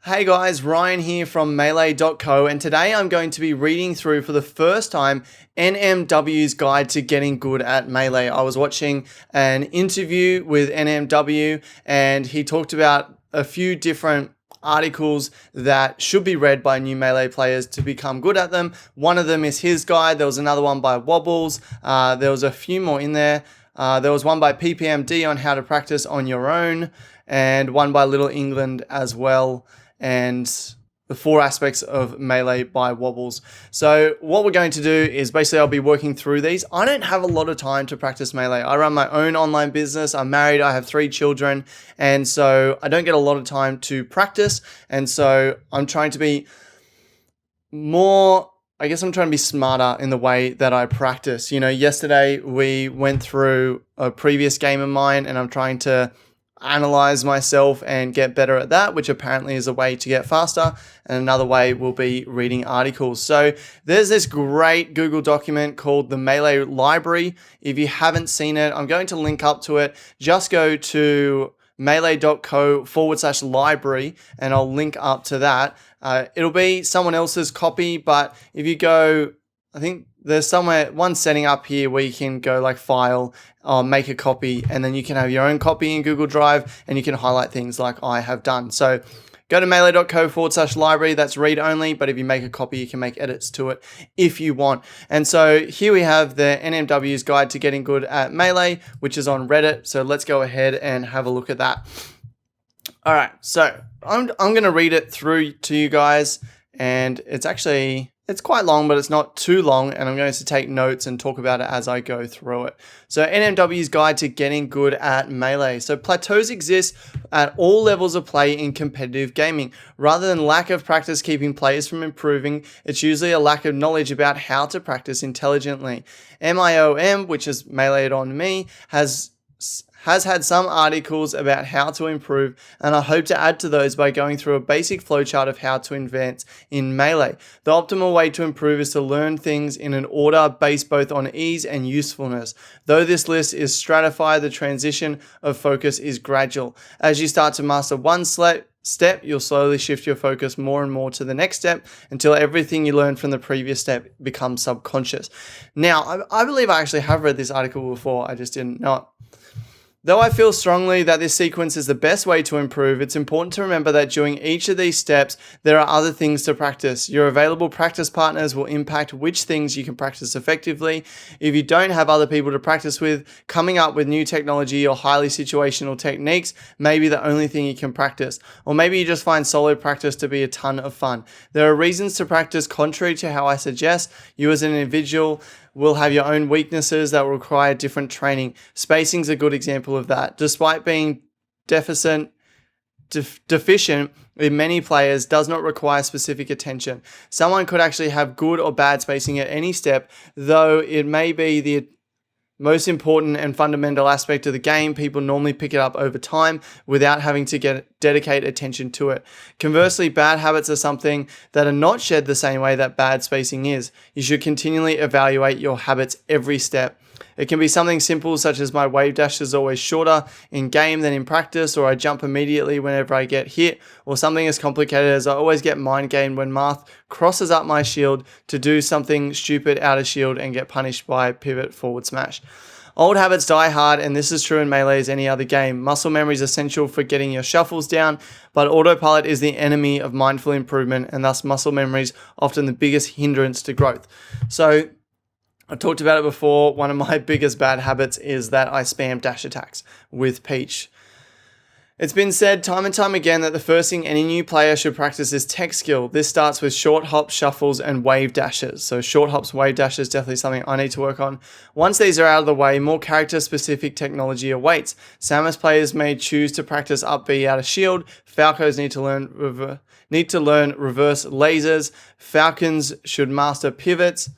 Hey guys, Ryan here from Melee.co, and today I'm going to be reading through for the first time NMW's guide to getting good at Melee. I was watching an interview with NMW and he talked about a few different articles that should be read by new Melee players to become good at them. One of them is his guide. There was another one by Wobbles. There was a few more in there. There was one by PPMD on how to practice on your own, and one by Little England as well, and the 4 aspects of Melee by Wobbles. So what we're going to do is basically I'll be working through these. I don't have a lot of time to practice Melee. I run my own online business. I'm married. I have 3 children. And so I don't get a lot of time to practice. And so I'm trying to be I'm trying to be smarter in the way that I practice. Yesterday we went through a previous game of mine and I'm trying to analyze myself and get better at that, which apparently is a way to get faster. And another way will be reading articles. So there's this great Google document called the Melee library. If you haven't seen it, I'm going to link up to it. Just go to Melee.co/library and I'll link up to that. It'll be someone else's copy, but if you go, I think there's one setting up here where you can go like file, make a copy, and then you can have your own copy in Google Drive and you can highlight things like I have done. So go to Melee.co/library, that's read only, but if you make a copy, you can make edits to it if you want. And so here we have the NMW's guide to getting good at Melee, which is on Reddit. So let's go ahead and have a look at that. All right, so I'm going to read it through to you guys, and it's quite long, but it's not too long, and I'm going to take notes and talk about it as I go through it. So NMW's guide to getting good at Melee. So plateaus exist at all levels of play in competitive gaming. Rather than lack of practice keeping players from improving, it's usually a lack of knowledge about how to practice intelligently. MIOM, which is Meleeed on Me, has had some articles about how to improve, and I hope to add to those by going through a basic flowchart of how to advance in Melee. The optimal way to improve is to learn things in an order based both on ease and usefulness. Though this list is stratified, the transition of focus is gradual. As you start to master one step, you'll slowly shift your focus more and more to the next step until everything you learned from the previous step becomes subconscious. Now, I believe I actually have read this article before, I just didn't know it. Though I feel strongly that this sequence is the best way to improve, it's important to remember that during each of these steps, there are other things to practice. Your available practice partners will impact which things you can practice effectively. If you don't have other people to practice with, coming up with new technology or highly situational techniques may be the only thing you can practice. Or maybe you just find solo practice to be a ton of fun. There are reasons to practice contrary to how I suggest. You as an individual will have your own weaknesses that will require different training. Spacing's a good example of that. Despite being deficient in many players, does not require specific attention. Someone could actually have good or bad spacing at any step, though it may be the most important and fundamental aspect of the game. People normally pick it up over time without having to dedicate attention to it. Conversely, bad habits are something that are not shed the same way that bad spacing is. You should continually evaluate your habits every step. It can be something simple such as my wave dash is always shorter in game than in practice, or I jump immediately whenever I get hit, or something as complicated as I always get mind gamed when Marth crosses up my shield to do something stupid out of shield and get punished by pivot forward smash. Old habits die hard, and this is true in Melee as any other game. Muscle memory is essential for getting your shuffles down, but autopilot is the enemy of mindful improvement, and thus muscle memory is often the biggest hindrance to growth. So I talked about it before. One of my biggest bad habits is that I spam dash attacks with Peach. It's been said time and time again that the first thing any new player should practice is tech skill. This starts with short hops, shuffles, and wave dashes. So short hops, wave dashes, definitely something I need to work on. Once these are out of the way, more character-specific technology awaits. Samus players may choose to practice up B out of shield. Falcos need to learn reverse lasers. Falcons should master pivots.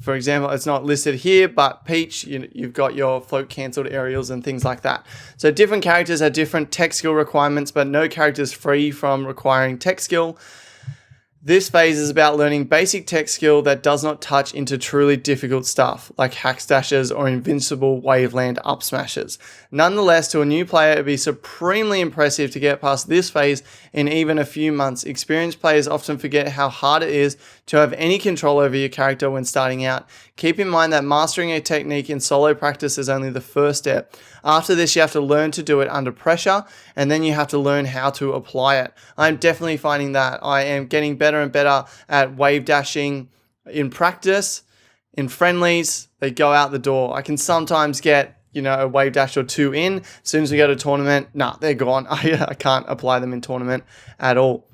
For example, it's not listed here, but Peach, you've got your float cancelled aerials and things like that. So different characters have different tech skill requirements, but no character is free from requiring tech skill. This phase is about learning basic tech skill that does not touch into truly difficult stuff, like hack stashes or invincible waveland up smashes. Nonetheless, to a new player, it'd be supremely impressive to get past this phase in even a few months. Experienced players often forget how hard it is to have any control over your character when starting out. Keep in mind that mastering a technique in solo practice is only the first step. After this, you have to learn to do it under pressure, and then you have to learn how to apply it. I'm definitely finding that I am getting better and better at wave dashing in practice. In friendlies, they go out the door. I can sometimes get, a wave dash or two in. As soon as we go to tournament, they're gone. I can't apply them in tournament at all.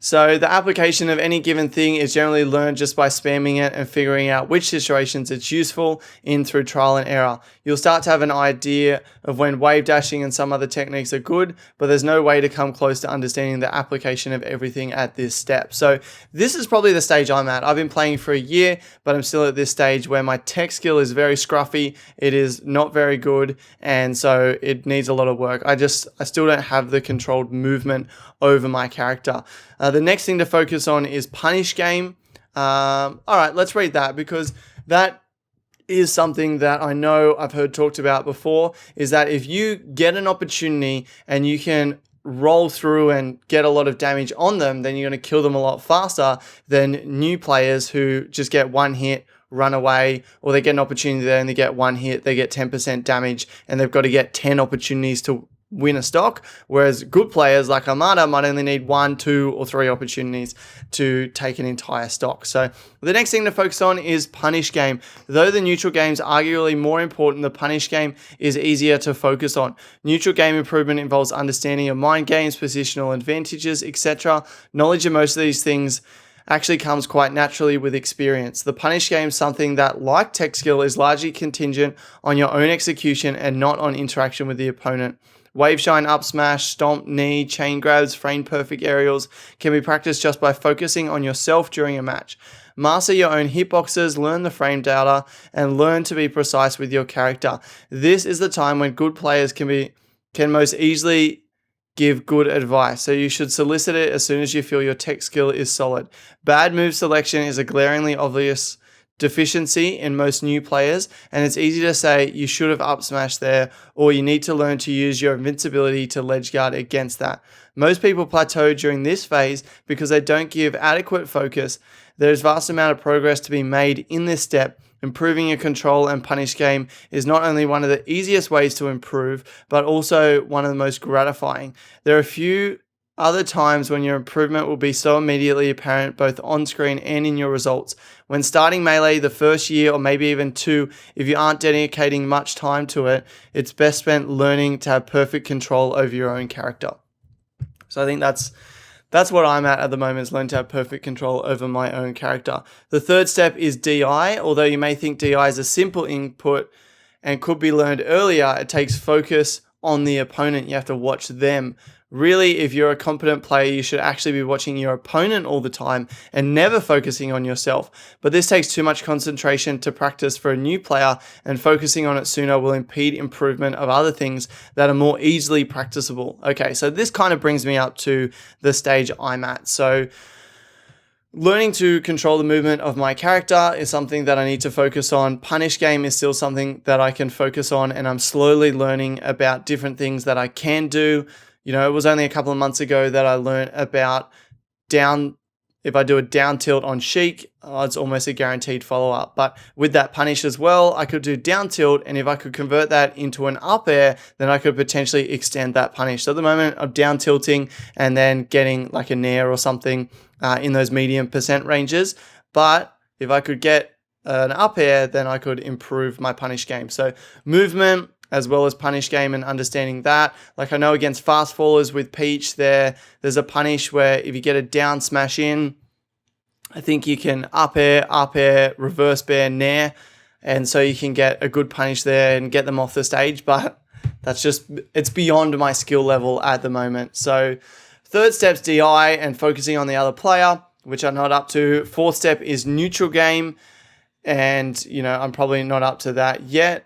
So the application of any given thing is generally learned just by spamming it and figuring out which situations it's useful in through trial and error. You'll start to have an idea of when wave dashing and some other techniques are good, but there's no way to come close to understanding the application of everything at this step. So this is probably the stage I'm at. I've been playing for a year, but I'm still at this stage where my tech skill is very scruffy. It is not very good, and so it needs a lot of work. I still don't have the controlled movement over my character. The next thing to focus on is punish game. All right, let's read that, because that is something that I know I've heard talked about before, is that if you get an opportunity and you can roll through and get a lot of damage on them, then you're going to kill them a lot faster than new players who just get one hit, run away, or they get an opportunity, they only get one hit, they get 10% damage, and they've got to get 10 opportunities to win a stock, whereas good players like Armada might only need 1, 2, or 3 opportunities to take an entire stock. So the next thing to focus on is punish game. Though the neutral game is arguably more important, the punish game is easier to focus on. Neutral game improvement involves understanding of mind games, positional advantages, etc. Knowledge of most of these things actually comes quite naturally with experience. The punish game is something that, like tech skill, is largely contingent on your own execution and not on interaction with the opponent. Wave shine, up smash, stomp, knee, chain grabs, frame perfect aerials can be practiced just by focusing on yourself during a match. Master your own hitboxes, learn the frame data, and learn to be precise with your character. This is the time when good players can most easily give good advice, so you should solicit it as soon as you feel your tech skill is solid. Bad move selection is a glaringly obvious deficiency in most new players, and it's easy to say you should have up smashed there, or you need to learn to use your invincibility to ledge guard against that. Most people plateau during this phase because they don't give adequate focus. There's vast amount of progress to be made in this step. Improving your control and punish game is not only one of the easiest ways to improve, but also one of the most gratifying. There are a few other times when your improvement will be so immediately apparent both on screen and in your results. When starting Melee the first year, or maybe even 2, if you aren't dedicating much time to it, it's best spent learning to have perfect control over your own character. So I think that's what I'm at the moment, is learn to have perfect control over my own character. The third step is DI. Although you may think DI is a simple input and could be learned earlier, it takes focus on the opponent. You have to watch them. Really, if you're a competent player, you should actually be watching your opponent all the time and never focusing on yourself. But this takes too much concentration to practice for a new player, and focusing on it sooner will impede improvement of other things that are more easily practicable. Okay, so this kind of brings me up to the stage I'm at. So learning to control the movement of my character is something that I need to focus on. Punish game is still something that I can focus on, and I'm slowly learning about different things that I can do. It was only a couple of months ago that I learned about if I do a down tilt on Sheik, it's almost a guaranteed follow-up. But with that punish as well, I could do down tilt, and if I could convert that into an up air, then I could potentially extend that punish. So at the moment, I'm down tilting and then getting like a nair or something in those medium percent ranges. But if I could get an up air, then I could improve my punish game. So movement as well as punish game and understanding that. Like I know against fast fallers with Peach, there's a punish where if you get a down smash in, I think you can up air, reverse bear, nair, and so you can get a good punish there and get them off the stage. But it's beyond my skill level at the moment. So third step's DI and focusing on the other player, which I'm not up to. Fourth step is neutral game, and I'm probably not up to that yet.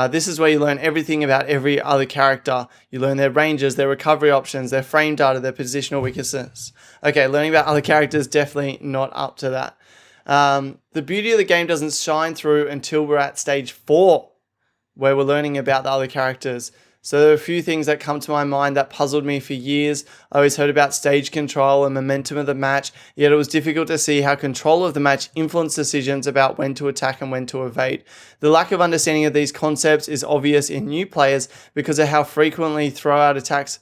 This is where you learn everything about every other character. You learn their ranges, their recovery options, their frame data, their positional weaknesses. Okay, learning about other characters, definitely not up to that. The beauty of the game doesn't shine through until we're at stage 4, where we're learning about the other characters. So there are a few things that come to my mind that puzzled me for years. I always heard about stage control and momentum of the match, yet it was difficult to see how control of the match influenced decisions about when to attack and when to evade. The lack of understanding of these concepts is obvious in new players because of how frequently throw out attacks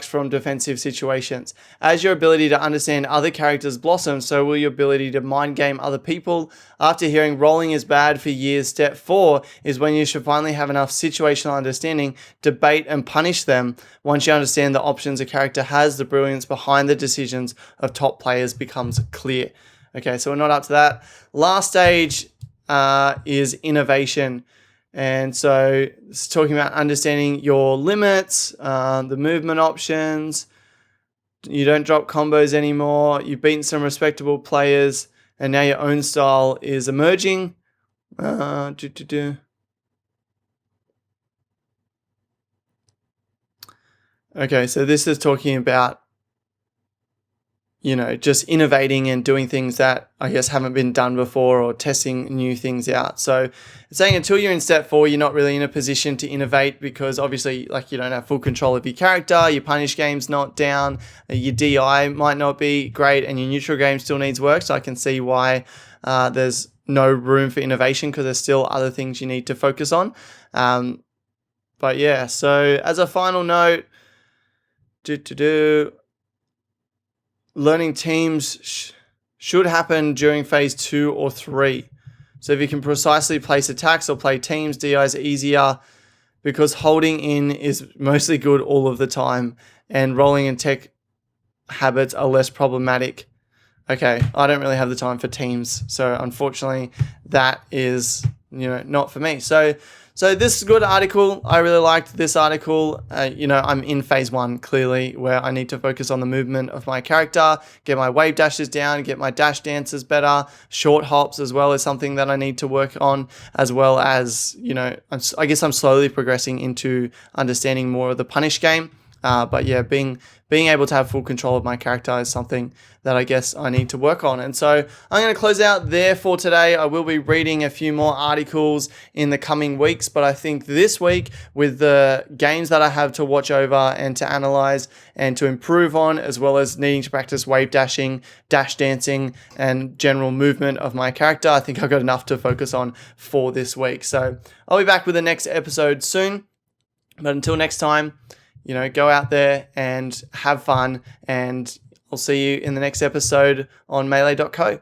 from defensive situations. As your ability to understand other characters blossoms, so will your ability to mind game other people. After hearing rolling is bad for years, step 4 is when you should finally have enough situational understanding to bait and punish them. Once you understand the options a character has, the brilliance behind the decisions of top players becomes clear. Okay, so we're not up to that. Last stage is innovation. And so it's talking about understanding your limits, the movement options. You don't drop combos anymore. You've beaten some respectable players, and now your own style is emerging. Okay, so this is talking about, just innovating and doing things that I guess haven't been done before, or testing new things out. So it's saying until you're in step 4, you're not really in a position to innovate because obviously you don't have full control of your character, your punish game's not down, your DI might not be great, and your neutral game still needs work. So I can see why there's no room for innovation because there's still other things you need to focus on. But yeah, so as a final note, learning teams should happen during phase 2 or 3. So if you can precisely place attacks or play teams, DIs are easier because holding in is mostly good all of the time, and rolling and tech habits are less problematic. Okay, I don't really have the time for teams, so unfortunately that is not for me. So this is a good article. I really liked this article. I'm in phase 1 clearly, where I need to focus on the movement of my character, get my wave dashes down, get my dash dances better. Short hops as well is something that I need to work on, as well as, I guess I'm slowly progressing into understanding more of the punish game. But yeah, being able to have full control of my character is something that I guess I need to work on. And so I'm going to close out there for today. I will be reading a few more articles in the coming weeks, but I think this week, with the games that I have to watch over and to analyze and to improve on, as well as needing to practice wave dashing, dash dancing, and general movement of my character, I think I've got enough to focus on for this week. So I'll be back with the next episode soon. But until next time, go out there and have fun, and I'll see you in the next episode on Melee.co.